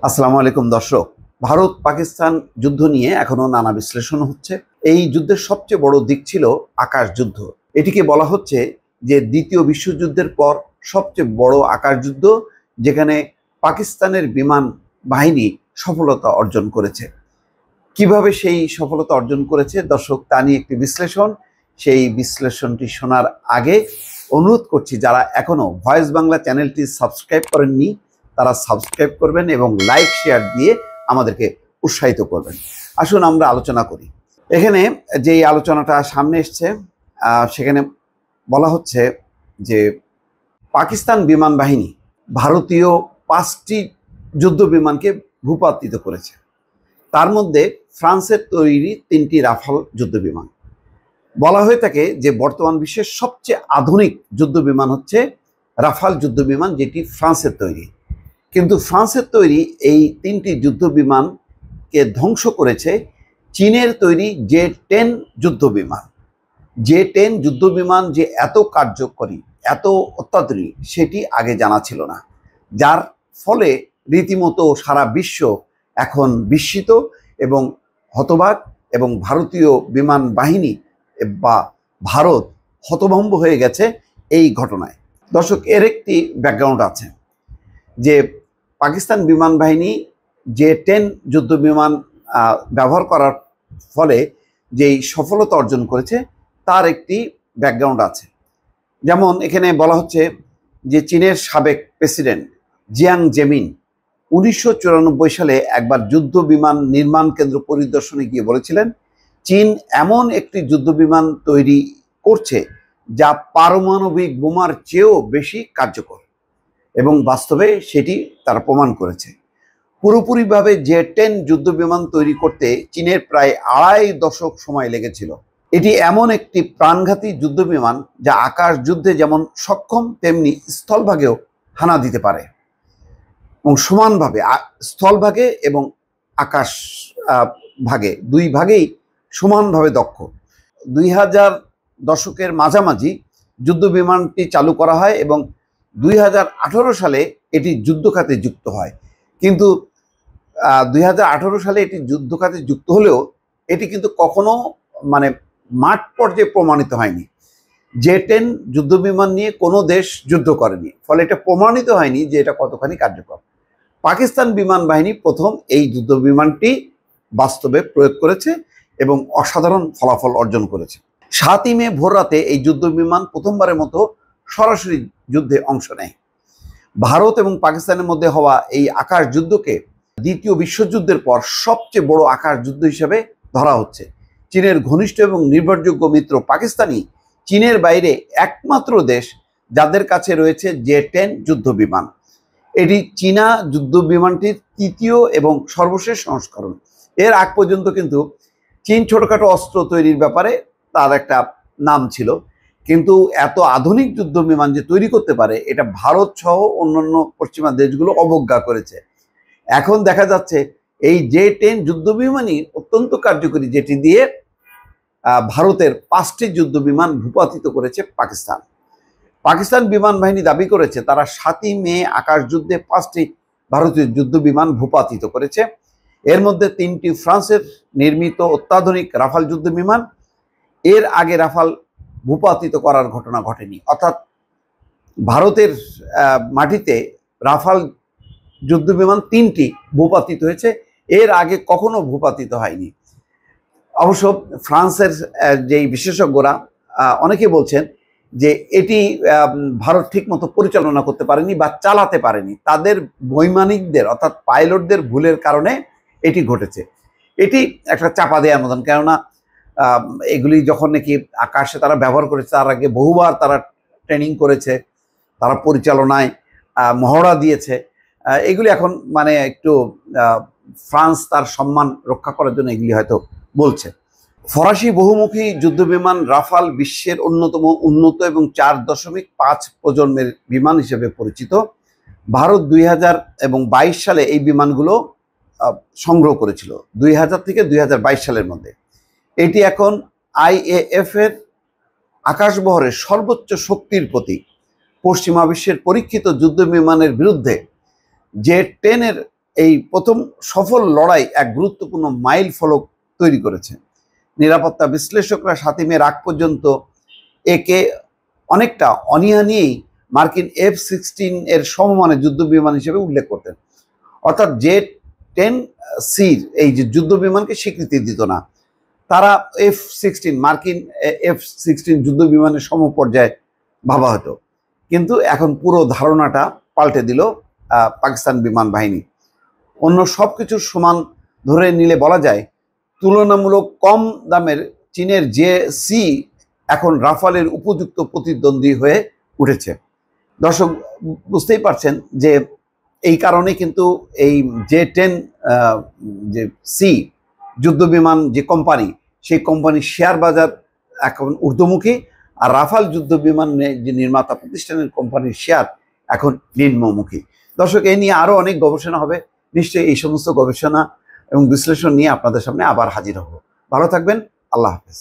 আসসালামু আলাইকুম দর্শক। ভারত পাকিস্তান যুদ্ধ নিয়ে এখনো নানা বিশ্লেষণ হচ্ছে। এই যুদ্ধের সবচেয়ে বড় দিক ছিল আকাশ যুদ্ধ। এটিকে বলা হচ্ছে যে দ্বিতীয় বিশ্বযুদ্ধের পর সবচেয়ে বড় আকাশ যুদ্ধ, যেখানে পাকিস্তানের বিমান বাহিনী সফলতা অর্জন করেছে। কিভাবে সেই সফলতা অর্জন করেছে দর্শক, তা নিয়ে একটি বিশ্লেষণ। সেই বিশ্লেষণটি শোনার আগে অনুরোধ করছি, যারা এখনো ভয়েস বাংলা চ্যানেলটি সাবস্ক্রাইব করেননি তারা সাবস্ক্রাইব করবেন এবং লাইক শেয়ার দিয়ে আমাদেরকে উৎসাহিত করবেন। আসুন আমরা আলোচনা করি। এখানে যেই আলোচনাটা সামনে এসছে সেখানে বলা হচ্ছে যে পাকিস্তান বিমান বাহিনী ভারতীয় 5টি যুদ্ধ বিমানকে ভূপাতিত করেছে। তার মধ্যে ফ্রান্সের তৈরি 3টি রাফাল যুদ্ধ বিমান। বলা হয়ে থাকে যে বর্তমান বিশ্বের সবচেয়ে আধুনিক যুদ্ধ বিমান হচ্ছে রাফাল যুদ্ধ বিমান, যেটি ফ্রান্সের তৈরি। কিন্তু ফ্রান্সের তৈরি এই 3টি যুদ্ধ বিমানকে ধ্বংস করেছে চীনের তৈরি জে-10 যুদ্ধ বিমান। জে-10 যুদ্ধ বিমান যে এত কার্যকরী, এত অত্যাধুনিক, সেটি আগে জানা ছিল না, যার ফলে রীতিমতো সারা বিশ্ব এখন বিস্মিত এবং হতবাক, এবং ভারতীয় বিমান বাহিনী বা ভারত হতভম্ব হয়ে গেছে এই ঘটনায়। দর্শক, এর একটি ব্যাকগ্রাউন্ড আছে যে পাকিস্তান বিমান বাহিনী জে-10 যুদ্ধ বিমান ব্যবহার করার ফলে যেই সফলতা অর্জন করেছে তার একটি ব্যাকগ্রাউন্ড আছে। যেমন এখানে বলা হচ্ছে যে চীনের সাবেক প্রেসিডেন্ট জিয়াং জেমিন 1994 সালে একবার যুদ্ধ বিমান নির্মাণ কেন্দ্র পরিদর্শনে গিয়ে বলেছিলেন, চীন এমন একটি যুদ্ধ বিমান তৈরি করছে যা পারমাণবিক বোমার চেয়েও বেশি কার্যকর, এবং বাস্তবে সেটি তারা প্রমাণ করেছে। পুরোপুরিভাবে জে-10 যুদ্ধ বিমান তৈরি করতে চীনের প্রায় 2.5 দশক সময় লেগেছিল। এটি এমন একটি প্রাণঘাতী যুদ্ধ বিমান যা আকাশ যুদ্ধে যেমন সক্ষম, তেমনি স্থলভাগেও হানা দিতে পারে, এবং সমানভাবে স্থলভাগে এবং আকাশ ভাগে, দুই ভাগেই সমানভাবে দক্ষ। 2000 দশকের মাঝামাঝি যুদ্ধ বিমানটি চালু করা হয় এবং 2018 সালে এটি যুদ্ধখাতে যুক্ত হয়। কিন্তু 2018 সালে এটি যুদ্ধখাতে যুক্ত হলেও এটি কিন্তু কখনো মাঠ পর্যায়ে প্রমাণিত হয়নি। জে-10 যুদ্ধ বিমান নিয়ে কোনো দেশ যুদ্ধ করেনি, ফলে এটা প্রমাণিত হয়নি যে এটা কতখানি কার্যকর। পাকিস্তান বিমান বাহিনী প্রথম এই যুদ্ধ বিমানটি বাস্তবে প্রয়োগ করেছে এবং অসাধারণ ফলাফল অর্জন করেছে। 7ই মে ভোররাতে এই যুদ্ধ বিমান প্রথমবারের মতো সরাসরি যুদ্ধে অংশ নেয়। ভারত এবং পাকিস্তানের মধ্যে হওয়া এই আকাশ যুদ্ধকে দ্বিতীয় বিশ্বযুদ্ধের পর সবচেয়ে বড় আকাশ যুদ্ধ হিসেবে ধরা হচ্ছে। চীনের ঘনিষ্ঠ এবং নির্ভরযোগ্য মিত্র পাকিস্তানই চীনের বাইরে একমাত্র দেশ যাদের কাছে রয়েছে জে-10 যুদ্ধ বিমান। এটি চীনা যুদ্ধ বিমানটির 3য় এবং সর্বশেষ সংস্করণ। এর আগ পর্যন্ত কিন্তু চীন ছোটখাটো অস্ত্র তৈরির ব্যাপারে তার একটা নাম ছিল, কিন্তু এত আধুনিক যুদ্ধ বিমান যে তৈরি করতে পারে এটা ভারত সহ অন্যান্য পশ্চিমা দেশগুলো অবজ্ঞা করেছে। এখন দেখা যাচ্ছে এই জে-10 যুদ্ধ বিমানই অত্যন্ত কার্যকরী, যেটি দিয়ে ভারতের 5টি যুদ্ধ বিমান ভূপাতিত করেছে পাকিস্তান। পাকিস্তান বিমান বাহিনী দাবি করেছে তারা 7ই মে আকাশ যুদ্ধে 5টি ভারতীয় যুদ্ধ বিমান ভূপাতিত করেছে। এর মধ্যে 3টি ফ্রান্সের নির্মিত অত্যাধুনিক রাফাল যুদ্ধ বিমান। এর আগে রাফাল ভূপাতিত করার ঘটনা ঘটেনি, অর্থাৎ ভারতের মাটিতে রাফাল যুদ্ধ বিমান 3টি ভূপাতিত হয়েছে, এর আগে কখনো ভূপাতিত হয়নি। অবশ্য ফ্রান্সের যেই বিশেষজ্ঞরা অনেকে বলছেন যে এটি ভারত ঠিকমতো পরিচালনা করতে পারেনি বা চালাতে পারেনি, তাদের বৈমানিকদের অর্থাৎ পাইলটদের ভুলের কারণে এটি ঘটেছে। এটি একটা চাপা দেওয়ার মতন, কেননা এগুলি যখন নাকি আকাশে তারা ব্যবহার করেছে তার আগে বহুবার তারা ট্রেনিং করেছে, তারা পরিচালনায় মহড়া দিয়েছে। এগুলি এখন একটু ফ্রান্স তার সম্মান রক্ষা করার জন্য এগুলি হয়তো বলছে। ফরাসি বহুমুখী যুদ্ধ বিমান রাফাল বিশ্বের অন্যতম উন্নত এবং 4.5 প্রজন্মের বিমান হিসেবে পরিচিত। ভারত 2022 সালে এই বিমানগুলো সংগ্রহ করেছিল, 2000 থেকে 2022 সালের মধ্যে। এটি এখন IAF এর আকাশবহরের সর্বোচ্চ শক্তির প্রতীক। পশ্চিমা বিশ্বের পরীক্ষিত যুদ্ধ বিমানের বিরুদ্ধে জে-10 এর এই প্রথম সফল লড়াই এক গুরুত্বপূর্ণ মাইল ফলক তৈরি করেছে। নিরাপত্তা বিশ্লেষকরা 7 মে আগ পর্যন্ত একে অনেকটা অনীহা নিয়েই মার্কিন F-16 এর সমমানের যুদ্ধ বিমান হিসেবে উল্লেখ করতেন। অর্থাৎ J-10C এই যে যুদ্ধ বিমানকে স্বীকৃতি দিত না। তারা F-16 মার্কিন F-16 যুদ্ধ বিমানের সমপর্যায়ে ভাবা হতো। কিন্তু এখন পুরো ধারণাটা পাল্টে দিল পাকিস্তান বিমান বাহিনী। অন্য সব কিছুর সমান ধরে নিলে বলা যায় তুলনামূলক কম দামের চীনের J-C এখন রাফালের উপযুক্ত প্রতিদ্বন্দ্বী হয়ে উঠেছে। দর্শক বুঝতেই পারছেন যে এই কারণে কিন্তু এই J-10 যে সি যুদ্ধ বিমান যে কোম্পানি, সেই কোম্পানির শেয়ার বাজার এখন ঊর্ধ্বমুখী, আর রাফাল যুদ্ধ বিমান যে নির্মাতা প্রতিষ্ঠানের কোম্পানির শেয়ার এখন নিম্নমুখী। দর্শক, এই নিয়ে আরও অনেক গবেষণা হবে। নিশ্চয়ই এই সমস্ত গবেষণা এবং বিশ্লেষণ নিয়ে আপনাদের সামনে আবার হাজির হব। ভালো থাকবেন। আল্লাহ হাফেজ।